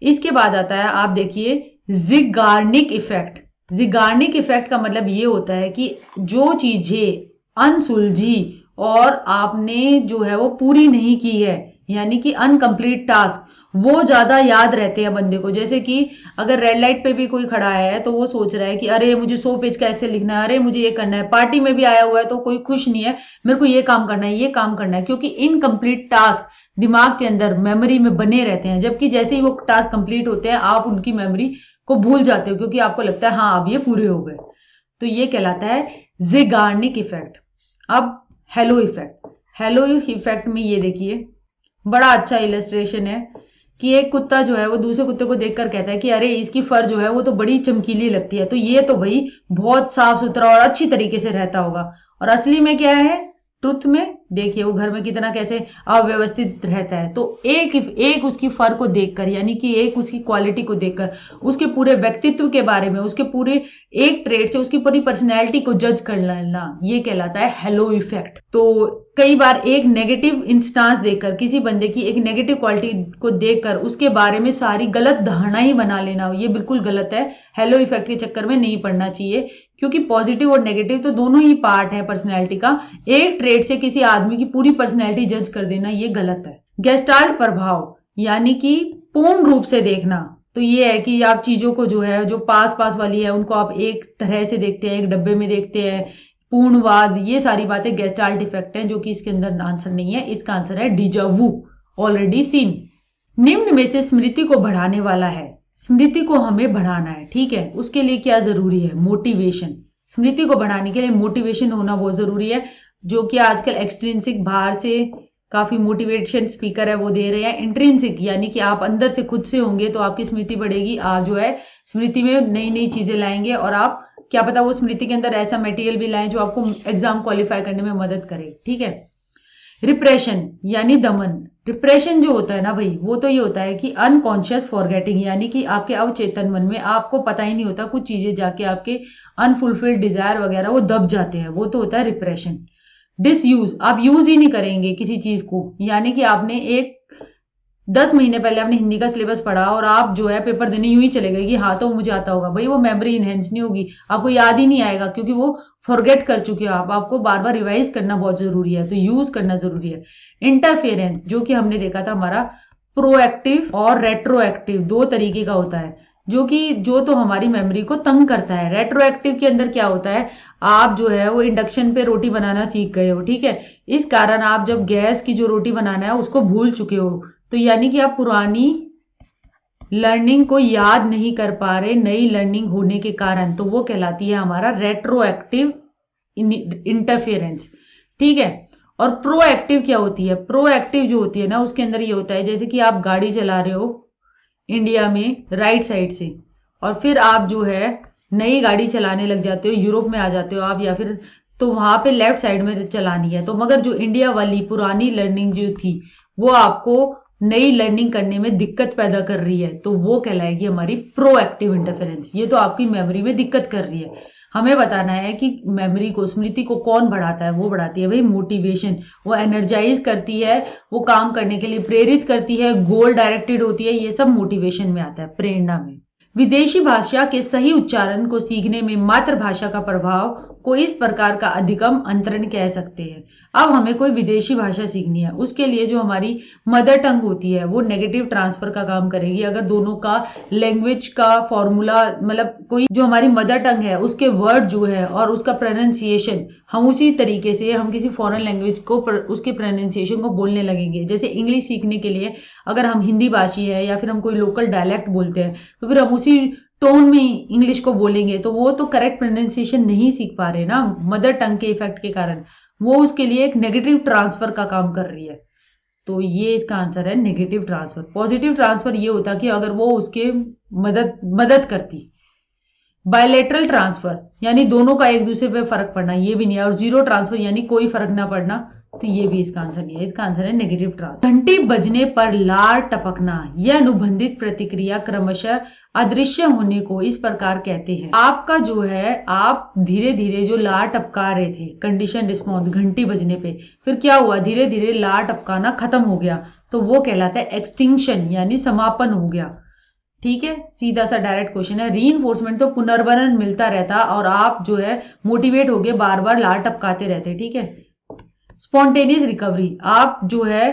इसके बाद आता है, आप देखिए, ज़िगार्निक इफेक्ट। ज़िगार्निक इफेक्ट का मतलब ये होता है कि जो चीजें अनसुलझी और आपने जो है वो पूरी नहीं की है, यानी कि अनकंप्लीट टास्क, वो ज्यादा याद रहते हैं बंदे को। जैसे कि अगर रेड लाइट पे भी कोई खड़ा है तो वो सोच रहा है कि अरे मुझे 100 पेज कैसे लिखना है, अरे मुझे ये करना है। पार्टी में भी आया हुआ है तो कोई खुश नहीं है, मेरे को ये काम करना है, ये काम करना है, क्योंकि इनकम्प्लीट टास्क दिमाग के अंदर मेमोरी में बने रहते हैं, जबकि जैसे ही वो टास्क कंप्लीट होते हैं आप उनकी मेमोरी को भूल जाते हो, क्योंकि आपको लगता है हाँ अब ये पूरे हो गए। तो ये कहलाता है ज़ेगार्निक इफेक्ट। अब हेलो इफेक्ट। हेलो इफेक्ट में ये देखिए, बड़ा अच्छा इलस्ट्रेशन है कि एक कुत्ता जो है वो दूसरे कुत्ते को देखकर कहता है कि अरे इसकी फर जो है वो तो बड़ी चमकीली लगती है, तो ये तो भाई बहुत साफ सुथरा और अच्छी तरीके से रहता होगा। और असली में क्या है, ट्रुथ में देखिए वो घर में कितना कैसे अव्यवस्थित रहता है। तो एक उसकी फर को देखकर, यानी कि एक उसकी क्वालिटी को देखकर, उसके पूरे व्यक्तित्व के बारे में, उसके पूरे एक ट्रेड से उसकी पूरी पर्सनैलिटी को जज कर लेना, ये कहलाता है हेलो इफेक्ट। तो कई बार एक नेगेटिव इंस्टांस देखकर, किसी बंदे की एक नेगेटिव क्वालिटी को देखकर उसके बारे में सारी गलत धारणा ही बना लेना, ये बिल्कुल गलत है। हेलो इफेक्ट के चक्कर में नहीं पड़ना चाहिए, क्योंकि पॉजिटिव और नेगेटिव तो दोनों ही पार्ट है पर्सनैलिटी का। एक ट्रेड से किसी आदमी की पूरी पर्सनैलिटी जज कर देना ये गलत है। गेस्टाल्ट प्रभाव यानी कि पूर्ण रूप से देखना, तो ये है कि आप चीजों को जो है, जो पास पास वाली है उनको आप एक तरह से देखते हैं, एक डब्बे में देखते हैं। पूर्णवाद, ये सारी बातें गेस्टाल्ट इफेक्ट हैं, जो कि इसके अंदर आंसर नहीं है। इसका आंसर है डीजा वू, ऑलरेडी सीन। निम्न में से स्मृति को बढ़ाने वाला है। स्मृति को हमें बढ़ाना है, ठीक है, उसके लिए क्या जरूरी है, मोटिवेशन। स्मृति को बढ़ाने के लिए मोटिवेशन होना बहुत जरूरी है, जो कि आजकल एक्सट्रिंसिक बाहर से काफी मोटिवेशन स्पीकर है वो दे रहे हैं। इंट्रिंसिक यानी कि आप अंदर से खुद से होंगे तो आपकी स्मृति बढ़ेगी। आप जो है स्मृति में नई नई चीजें लाएंगे, और आप क्या पता वो स्मृति के अंदर ऐसा मटेरियल भी लाएं जो आपको एग्जाम क्वालिफाई करने में मदद करे, ठीक है। रिप्रेशन यानी दमन। रिप्रेशन जो होता है ना भाई, वो तो ये होता है कि अनकॉन्शियस फॉरगेटिंग, यानी कि आपके अवचेतन मन में आपको पता ही नहीं होता, कुछ चीजें जाके आपके अनफुलफिल्ड डिजायर वगैरह वो दब जाते हैं, वो तो होता है रिप्रेशन। डिसयूज, आप यूज ही नहीं करेंगे किसी चीज को, यानी कि आपने 10 महीने पहले आपने हिंदी का सिलेबस पढ़ा और आप जो है पेपर देने यूं ही चले गए कि हाँ तो मुझे आता होगा, भाई वो मेमोरी इनहेंस नहीं होगी, आपको याद ही नहीं आएगा, क्योंकि वो फॉरगेट कर चुके हो आप। आपको बार बार रिवाइज करना बहुत जरूरी है, तो यूज करना जरूरी है। इंटरफेरेंस, जो कि हमने देखा था हमारा प्रोएक्टिव और रेट्रोएक्टिव दो तरीके का होता है, जो तो हमारी मेमोरी को तंग करता है। रेट्रोएक्टिव के अंदर क्या होता है, आप जो है वो इंडक्शन पे रोटी बनाना सीख गए हो, ठीक है, इस कारण आप जब गैस की जो रोटी बनाना है उसको भूल चुके हो, तो यानी कि आप पुरानी लर्निंग को याद नहीं कर पा रहे नई लर्निंग होने के कारण, तो वो कहलाती है हमारा रेट्रोएक्टिव इंटरफेरेंस, ठीक है। और प्रोएक्टिव क्या होती है, प्रोएक्टिव जो होती है ना उसके अंदर ये होता है, जैसे कि आप गाड़ी चला रहे हो इंडिया में राइट साइड से, और फिर आप जो है नई गाड़ी चलाने लग जाते हो, यूरोप में आ जाते हो आप, या फिर तो वहां पे लेफ्ट साइड में चलानी है, तो मगर जो इंडिया वाली पुरानी लर्निंग जो थी वो आपको नई लर्निंग करने में दिक्कत पैदा कर रही है, तो वो कहलाएगी हमारी प्रोएक्टिव इंटरफेरेंस। ये तो आपकी मेमोरी में दिक्कत कर रही है। हमें बताना है कि मेमोरी को, स्मृति को कौन बढ़ाता है, वो बढ़ाती है भाई मोटिवेशन। वो एनर्जाइज करती है, वो काम करने के लिए प्रेरित करती है, गोल डायरेक्टेड होती है, ये सब मोटिवेशन में आता है, प्रेरणा में। विदेशी भाषा के सही उच्चारण को सीखने में मातृभाषा का प्रभाव को इस प्रकार का अधिगम अंतरण कह सकते हैं। अब हमें कोई विदेशी भाषा सीखनी है, उसके लिए जो हमारी मदर टंग होती है वो नेगेटिव ट्रांसफर का काम करेगी। अगर दोनों का लैंग्वेज का फॉर्मूला, मतलब कोई जो हमारी मदर टंग है उसके वर्ड जो है और उसका प्रोनाउंसिएशन, हम उसी तरीके से हम किसी फॉरेन लैंग्वेज को उसके प्रोनाउंसिएशन को बोलने लगेंगे। जैसे इंग्लिश सीखने के लिए अगर हम हिंदी भाषी है या फिर हम कोई लोकल डायलेक्ट बोलते हैं, तो फिर हम उसी टोन में इंग्लिश को बोलेंगे, तो वो तो करेक्ट प्रोनाउंसिएशन नहीं सीख पा रहे ना, मदर टंग के इफेक्ट के कारण। वो उसके लिए एक नेगेटिव ट्रांसफर का काम कर रही है, तो ये इसका आंसर है नेगेटिव ट्रांसफर। पॉजिटिव ट्रांसफर ये होता कि अगर वो उसके मदद करती। बायलेटरल ट्रांसफर यानी दोनों का एक दूसरे पे फर्क पड़ना, ये भी नहीं है। और जीरो ट्रांसफर यानी कोई फर्क ना पड़ना, तो ये भी इसका आंसर नहीं है। इसका आंसर है नेगेटिव ट्रांसफर। घंटी बजने पर लार टपकना, यह अनुबंधित प्रतिक्रिया क्रमशः अदृश्य होने को इस प्रकार कहते हैं। आपका जो है, आप धीरे धीरे जो लार टपका रहे थे, कंडीशन रिस्पॉन्स घंटी बजने पे, फिर क्या हुआ, धीरे धीरे लार टपकाना खत्म हो गया, तो वो कहलाता है एक्सटिंक्शन, यानी समापन हो गया, ठीक है। सीधा सा डायरेक्ट क्वेश्चन है। रीइंफोर्समेंट तो पुनर्वरण मिलता रहता और आप जो है मोटिवेट होके बार बार लार टपकाते रहते, ठीक है। स्पॉन्टेनियस रिकवरी, आप जो है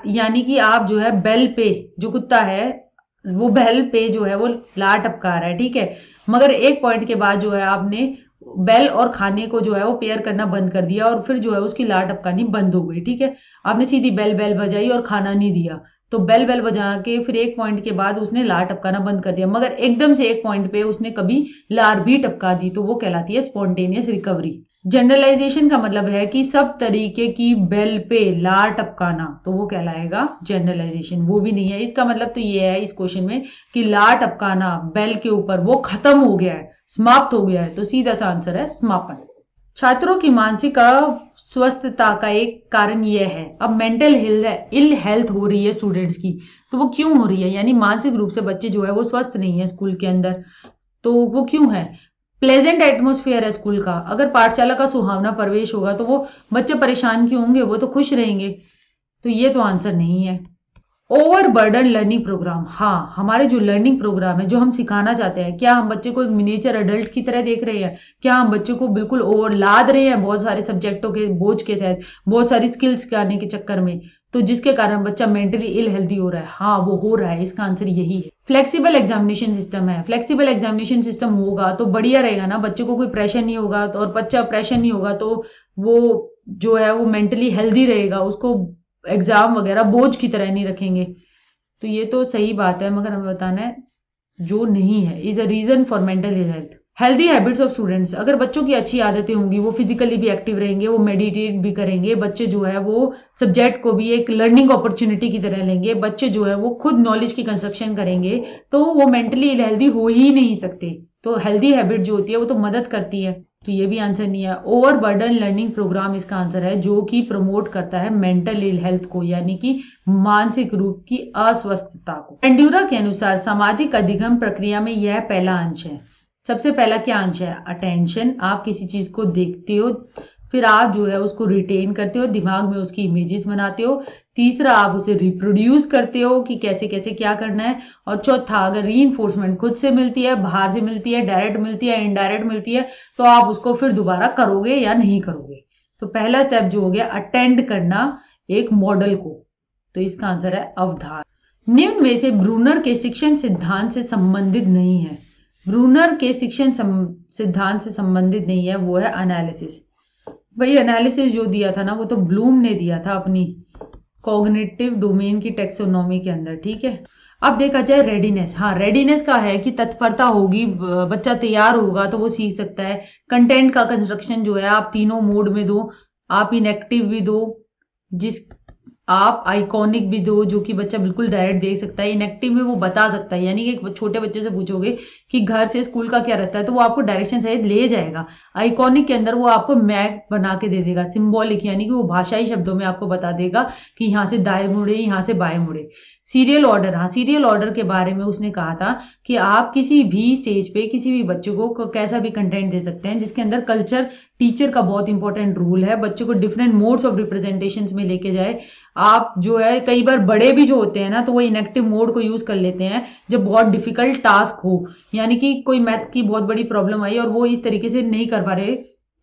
यानी कि आप जो है बेल पे, जो कुत्ता है वो बेल पे जो है वो लार टपका रहा है, ठीक है, मगर एक पॉइंट के बाद जो है आपने बेल और खाने को जो है वो पेयर करना बंद कर दिया और फिर जो है उसकी लार टपकानी बंद हो गई। ठीक है, आपने सीधी बेल बेल बजाई और खाना नहीं दिया, तो बेल बेल बजा के फिर एक पॉइंट के बाद उसने लार टपकाना बंद कर दिया, मगर एकदम से एक पॉइंट पे उसने कभी लार भी टपका दी, तो वो कहलाती है स्पॉन्टेनियस रिकवरी। जनरलाइजेशन का मतलब है कि सब तरीके की बेल पे लार टपकाना, तो वो कहलाएगा जनरलाइजेशन। वो भी नहीं है, इसका मतलब तो ये है इस क्वेश्चन में कि लार टपकाना बेल के ऊपर वो खत्म हो गया है, समाप्त हो गया है, तो सीधा सा आंसर है समापन। छात्रों की मानसिक अस्वस्थता का एक कारण यह है, अब मेंटल इल हेल्थ हो रही है स्टूडेंट्स की, तो वो क्यों हो रही है, यानी मानसिक रूप से बच्चे जो है वो स्वस्थ नहीं है स्कूल के अंदर, तो वो क्यों है। प्लेजेंट एटमोस्फेयर है स्कूल का, अगर पाठशाला का सुहावना परिवेश होगा तो वो बच्चे परेशान क्यों होंगे, वो तो खुश रहेंगे, तो ये तो आंसर नहीं है। ओवरबर्डन लर्निंग प्रोग्राम, हाँ, हमारे जो लर्निंग प्रोग्राम है, जो हम सिखाना चाहते हैं, क्या हम बच्चे को एक मिनिएचर अडल्ट की तरह देख रहे हैं, क्या हम बच्चे को बिल्कुल ओवर लाद रहे हैं बहुत सारे सब्जेक्टों के बोझ के तहत, बहुत सारी स्किल्स सिखाने के चक्कर में, तो जिसके कारण बच्चा मेंटली इल हेल्दी हो रहा है। हाँ, वो हो रहा है, इसका आंसर यही है। फ्लेक्सिबल एग्जामिनेशन सिस्टम है, फ्लेक्सिबल एग्जामिनेशन सिस्टम होगा तो बढ़िया रहेगा ना, बच्चे को कोई प्रेशर नहीं होगा, तो और बच्चा प्रेशर नहीं होगा तो वो जो है वो मेंटली हेल्दी रहेगा, उसको एग्जाम वगैरह बोझ की तरह नहीं रखेंगे, तो ये तो सही बात है, मगर हमें बताना है जो नहीं है। Is a reason for mental health. Healthy habits of students, अगर बच्चों की अच्छी आदतें होंगी, वो फिजिकली भी एक्टिव रहेंगे, वो मेडिटेट भी करेंगे, बच्चे जो है वो सब्जेक्ट को भी एक लर्निंग अपॉर्चुनिटी की तरह लेंगे, बच्चे जो है वो खुद नॉलेज की कंस्ट्रक्शन करेंगे, तो वो मेंटली हेल्दी हो ही नहीं सकते। तो हेल्दी हैबिट जो होती है वो तो मदद करती है, तो ये भी आंसर नहीं है। ओवर बर्डन लर्निंग प्रोग्राम इसका आंसर है, जो कि प्रमोट करता है मेंटल इल हेल्थ को, यानी कि मानसिक रूप की अस्वस्थता को। पेंड्यूरा के अनुसार सामाजिक अधिगम प्रक्रिया में यह पहला अंश है। सबसे पहला क्या अंश है, अटेंशन, आप किसी चीज को देखते हो, फिर आप जो है उसको रिटेन करते हो, दिमाग में उसकी इमेजेस बनाते हो, तीसरा आप उसे रिप्रोड्यूस करते हो कि कैसे कैसे क्या करना है, और चौथा अगर रीइंफोर्समेंट खुद से मिलती है, बाहर से मिलती है, डायरेक्ट मिलती है, इनडायरेक्ट मिलती है, तो आप उसको फिर दोबारा करोगे या नहीं करोगे। तो पहला स्टेप जो हो गया अटेंड करना एक मॉडल को, तो इसका आंसर है अवधारण। निम्न में से ब्रूनर के शिक्षण सिद्धांत से संबंधित नहीं है, ब्रूनर के शिक्षण सिद्धांत से संबंधित नहीं है, वो है एनालिसिस। वही एनालिसिस जो दिया था ना, वो तो ब्लूम ने दिया था अपनी कॉग्निटिव डोमेन की टेक्सोनॉमी के अंदर। ठीक है, अब देखा जाए रेडीनेस। हाँ, रेडीनेस का है कि तत्परता होगी, बच्चा तैयार होगा तो वो सीख सकता है। कंटेंट का कंस्ट्रक्शन जो है आप तीनों मोड में दो, आप इनएक्टिव भी दो, जिस आप आइकॉनिक भी दो, जो कि बच्चा बिल्कुल डायरेक्ट देख सकता है, इनएक्टिव में वो बता सकता है, यानी कि एक छोटे बच्चे से पूछोगे कि घर से स्कूल का क्या रास्ता है, तो वो आपको डायरेक्शन सहित ले जाएगा। आइकॉनिक के अंदर वो आपको मैप बना के दे देगा, सिंबॉलिक, यानी कि वो भाषाई शब्दों में आपको बता देगा कि यहाँ से दाएं मुड़े, यहाँ से बाएं मुड़े। सीरियल ऑर्डर, हाँ, सीरियल ऑर्डर के बारे में उसने कहा था कि आप किसी भी स्टेज पे किसी भी बच्चे को कैसा भी कंटेंट दे सकते हैं, जिसके अंदर कल्चर, टीचर का बहुत इंपॉर्टेंट रोल है, बच्चे को डिफरेंट मोड्स ऑफ रिप्रेजेंटेशन में लेके जाए। आप जो है कई बार बड़े भी जो होते हैं ना, तो वो इनएक्टिव मोड को यूज कर लेते हैं जब बहुत डिफिकल्ट टास्क हो, यानी कि कोई मैथ की बहुत बड़ी प्रॉब्लम आई और वो इस तरीके से नहीं कर पा रहे,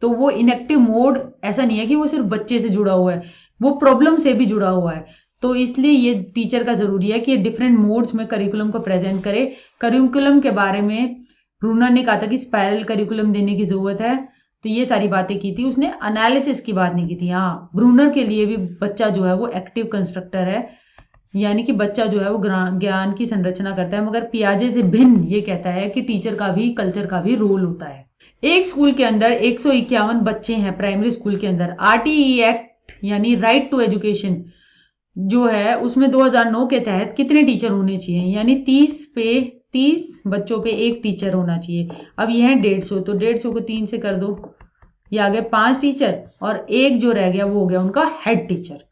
तो वो इनएक्टिव मोड ऐसा नहीं है कि वो सिर्फ बच्चे से जुड़ा हुआ है, वो प्रॉब्लम से भी जुड़ा हुआ है। तो इसलिए ये टीचर का जरूरी है कि ये डिफरेंट मोड्स में करिकुलम को प्रेजेंट करे। करिकुलम के बारे में ब्रूनर ने कहा था कि स्पाइरल करिकुलम देने की जरूरत है, तो ये सारी बातें की थी उसने, एनालिसिस की बात नहीं की थी। हाँ, ब्रूनर के लिए भी बच्चा जो है वो एक्टिव कंस्ट्रक्टर है, यानी कि बच्चा जो है वो ज्ञान की संरचना करता है, मगर पियाजे से भिन्न ये कहता है कि टीचर का भी, कल्चर का भी रोल होता है। एक स्कूल के अंदर 151 बच्चे हैं, प्राइमरी स्कूल के अंदर। आरटीई एक्ट यानी राइट टू एजुकेशन जो है उसमें 2009 के तहत कितने टीचर होने चाहिए, यानी 30 बच्चों पे एक टीचर होना चाहिए। अब ये है 150, तो 150 को 3 से कर दो, ये आ गए 5 टीचर, और एक जो रह गया वो हो गया उनका हेड टीचर,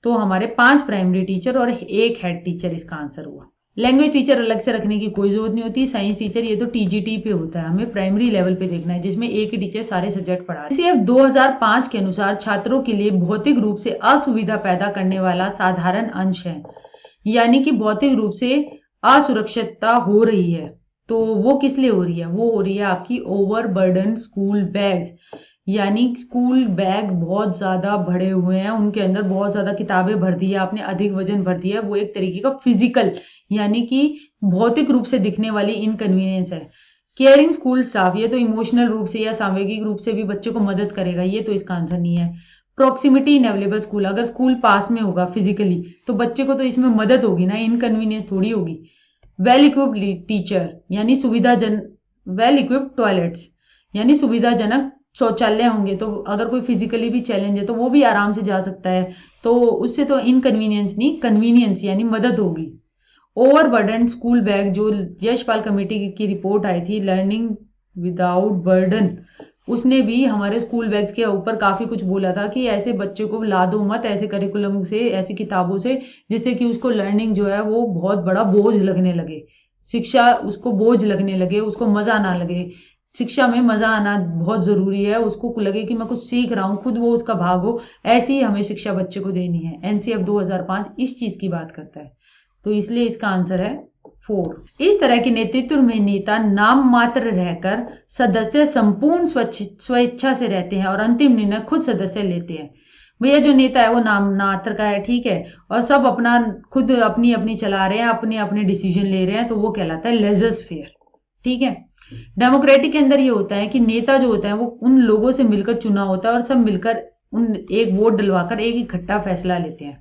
तो हमारे 5 प्राइमरी टीचर और एक हेड टीचर इसका आंसर हुआ। लैंग्वेज टीचर अलग से रखने की कोई जरूरत नहीं होती। साइंस टीचर ये तो टीजीटी पे होता है, हमें प्राइमरी लेवल पे देखना है, जिसमें एक ही टीचर सारे सब्जेक्ट पढ़ा रहे हैं। 2005 के अनुसार छात्रों के लिए भौतिक रूप से असुविधा पैदा करने वाला साधारण अंश है, यानी कि भौतिक रूप से असुरक्षितता हो रही है, तो वो किस लिए हो रही है, वो हो रही है आपकी ओवरबर्डन स्कूल बैग्स, यानी स्कूल बैग बहुत ज्यादा भरे हुए हैं, उनके अंदर बहुत ज्यादा किताबें भर दी है आपने, अधिक वजन भर दिया है, वो एक तरीके का फिजिकल यानी कि भौतिक रूप से दिखने वाली इनकन्वीनियंस है। केयरिंग स्कूल स्टाफ, ये तो इमोशनल रूप से या सामूहिक रूप से भी बच्चे को मदद करेगा, ये तो इसका आंसर नहीं है। प्रॉक्सिमिटी इन अवेलेबल स्कूल, अगर स्कूल पास में होगा फिजिकली तो बच्चे को तो इसमें मदद होगी ना, इनकन्वीनियंस थोड़ी होगी। वेल इक्विप्ड टीचर यानी सुविधाजन, वेल इक्विप्ड टॉयलेट्स यानी सुविधाजनक शौचालय होंगे, तो अगर कोई फिजिकली भी चैलेंज है तो वो भी आराम से जा सकता है, तो उससे तो इनकन्वीनियंस नहीं, कन्वीनियंस यानी मदद होगी। ओवरबर्डन स्कूल बैग, जो यशपाल कमेटी की रिपोर्ट आई थी लर्निंग विदाउट बर्डन, उसने भी हमारे स्कूल बैग्स के ऊपर काफी कुछ बोला था कि ऐसे बच्चे को ला दो मत ऐसे करिकुलम से, ऐसी किताबों से, जिससे कि उसको लर्निंग जो है वो बहुत बड़ा बोझ लगने लगे, शिक्षा उसको बोझ लगने लगे, उसको मजा ना लगे। शिक्षा में मजा आना बहुत जरूरी है, उसको लगे कि मैं कुछ सीख रहा हूँ, खुद वो उसका भाग हो, ऐसी ही हमें शिक्षा बच्चे को देनी है। एनसीएफ 2005 इस चीज की बात करता है, तो इसलिए इसका आंसर है 4। इस तरह के नेतृत्व में नेता नाम मात्र रहकर सदस्य संपूर्ण स्वेच्छा से रहते हैं और अंतिम निर्णय खुद सदस्य लेते हैं। भैया जो नेता है वो नाम मात्र का है, ठीक है, और सब अपना खुद अपनी अपनी चला रहे हैं, अपने अपने डिसीजन ले रहे हैं, तो वो कहलाता है लेजर्स फेयर, ठीक है। डेमोक्रेटिक के अंदर ये होता है कि नेता जो होता है वो उन लोगों से मिलकर चुना होता है और सब मिलकर उन एक वोट डलवाकर एक इकट्ठा फैसला लेते हैं,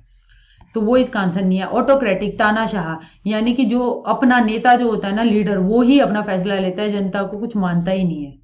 तो वो इसका आंसर नहीं है। ऑटोक्रेटिक तानाशाह, यानी कि जो अपना नेता जो होता है ना, लीडर, वो ही अपना फैसला लेता है, जनता को कुछ मानता ही नहीं है।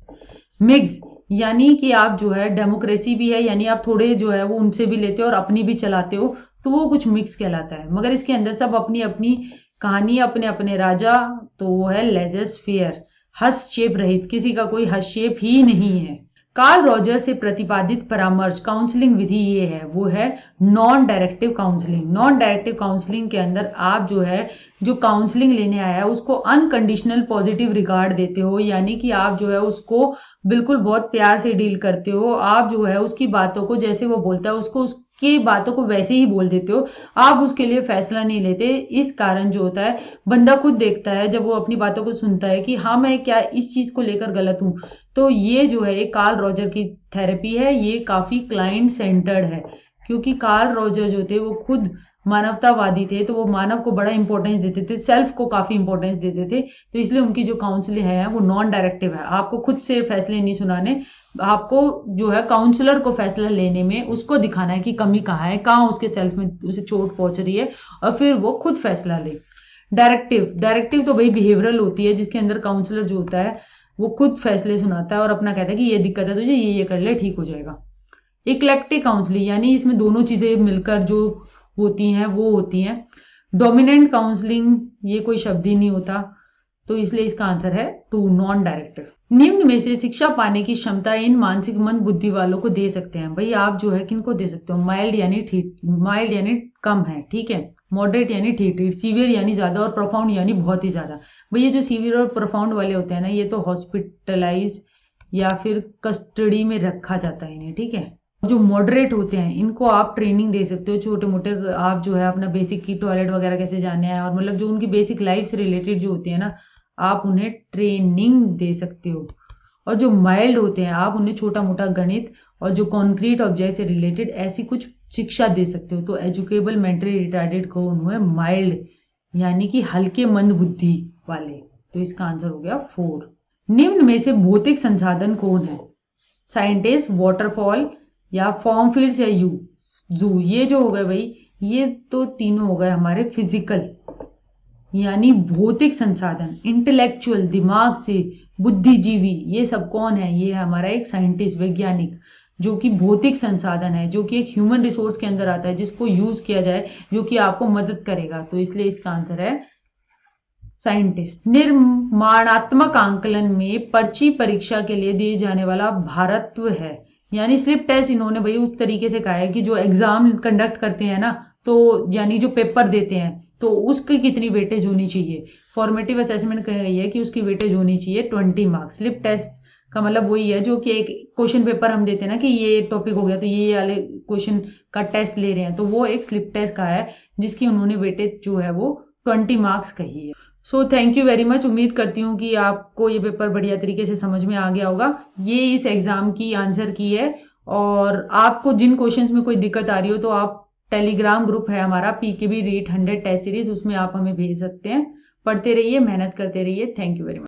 मिक्स, यानी कि आप जो है डेमोक्रेसी भी है, यानी आप थोड़े जो है वो उनसे भी लेते हो और अपनी भी चलाते हो, तो वो कुछ मिक्स कहलाता है, मगर इसके अंदर सब अपनी अपनी कहानी, अपने अपने राजा, तो वो है लेजर्स फेयर। हस्तक्षेप रहित, किसी का कोई हस्तक्षेप ही नहीं है। कार्ल रॉजर से प्रतिपादित परामर्श काउंसलिंग विधि ये है, वो है non directive counselling. Non directive counselling के अंदर आप जो है जो काउंसलिंग लेने आया है उसको अनकंडीशनल पॉजिटिव रिगार्ड देते हो, यानी कि आप जो है उसको बिल्कुल बहुत प्यार से डील करते हो, आप जो है उसकी बातों को जैसे वो बोलता है उसको उसकी बातों को वैसे ही बोल देते हो, आप उसके लिए फैसला नहीं लेते। इस कारण जो होता है बंदा खुद देखता है जब वो अपनी बातों को सुनता है कि हाँ मैं क्या इस चीज को लेकर गलत हूं, तो ये जो है कार्ल रॉजर की थेरेपी है, ये काफी क्लाइंट सेंटर्ड है, क्योंकि कार्ल रॉजर जो थे वो खुद मानवतावादी थे, तो वो मानव को बड़ा इंपॉर्टेंस देते थे, सेल्फ को काफी इंपॉर्टेंस देते थे, तो इसलिए उनकी जो काउंसलिंग है वो नॉन डायरेक्टिव है, आपको खुद से फैसले नहीं सुनाने, आपको जो है काउंसलर को फैसला लेने में उसको दिखाना है कि कमी कहाँ है, कहाँ उसके सेल्फ में उसे चोट पहुंच रही है, और फिर वो खुद फैसला ले। डायरेक्टिव, डायरेक्टिव तो भाई बिहेवियरल होती है, जिसके अंदर काउंसलर जो होता है वो खुद फैसले सुनाता है और अपना कहता है कि ये दिक्कत है तुझे, ये कर ले, ठीक हो जाएगा। इक्लेक्टिक काउंसलिंग, यानी इसमें दोनों चीजें मिलकर जो होती हैं वो होती हैं। डोमिनेंट काउंसलिंग, ये कोई शब्द ही नहीं होता, तो इसलिए इसका आंसर है 2 नॉन डायरेक्टिव। निम्न में से शिक्षा पाने की क्षमता इन मानसिक मंद बुद्धि वालों को दे सकते हैं। भाई आप जो है किनको दे सकते हो, माइल्ड यानी ठीक, माइल्ड यानी कम है, ठीक है, मॉडरेट यानी ठीक ठीक, सीवियर यानी ज्यादा, और प्रोफाउंड यानी बहुत ही ज्यादा। भाई ये जो सीवियर और प्रोफाउंड वाले होते हैं ना, ये तो हॉस्पिटलाइज या फिर कस्टडी में रखा जाता है इन्हें, ठीक है। जो मॉडरेट होते हैं इनको आप ट्रेनिंग दे सकते हो, छोटे मोटे आप जो है अपना बेसिक की टॉयलेट वगैरह कैसे जाने हैं, और मतलब जो उनकी बेसिक लाइफ से रिलेटेड जो होती है ना, आप उन्हें ट्रेनिंग दे सकते हो। और जो माइल्ड होते हैं आप उन्हें छोटा मोटा गणित और जो कॉन्क्रीट ऑब्जेक्ट से रिलेटेड ऐसी कुछ शिक्षा दे सकते हो। तो एजुकेबल मेंटली रिटार्डेड कौन हुए, माइल्ड, यानी कि हल्के मंद बुद्धि वाले, तो इसका आंसर हो गया 4। निम्न में से भौतिक संसाधन कौन है, साइंटिस्ट, वाटरफॉल या फॉर्म फील्ड्स या जू। ये जो हो गए भाई, ये तो तीनों हो गए हमारे फिजिकल यानी भौतिक संसाधन, इंटेलेक्चुअल दिमाग से, बुद्धिजीवी, ये सब कौन है, ये हमारा एक साइंटिस्ट, वैज्ञानिक, जो कि भौतिक संसाधन है, जो कि एक ह्यूमन रिसोर्स के अंदर आता है, जिसको यूज किया जाए, जो कि आपको मदद करेगा, तो इसलिए इसका आंसर है साइंटिस्ट। निर्माणात्मक आंकलन में पर्ची परीक्षा के लिए दिए जाने वाला भारत्व है, यानी स्लिप टेस्ट इन्होंने भाई उस तरीके से कहा है कि जो एग्जाम कंडक्ट करते हैं ना, तो यानी जो पेपर देते हैं तो उसकी कितनी वेटेज होनी चाहिए। फॉर्मेटिव असेसमेंट कह रही है कि उसकी वेटेज होनी चाहिए 20 मार्क्स। स्लिप टेस्ट का मतलब वही है जो कि एक क्वेश्चन पेपर हम देते हैं ना कि ये टॉपिक हो गया तो ये वाले क्वेश्चन का टेस्ट ले रहे हैं, तो वो एक स्लिप टेस्ट का है जिसकी उन्होंने वेटेज जो है वो 20 मार्क्स कही है। So thank you very much. उम्मीद करती हूँ कि आपको ये पेपर बढ़िया तरीके से समझ में आ गया होगा। ये इस एग्जाम की आंसर की है, और आपको जिन क्वेश्चंस में कोई दिक्कत आ रही हो तो आप टेलीग्राम ग्रुप है हमारा पीकेबी रीट 100 टेस्ट सीरीज, उसमें आप हमें भेज सकते हैं। पढ़ते रहिए, मेहनत करते रहिए। Thank you very much.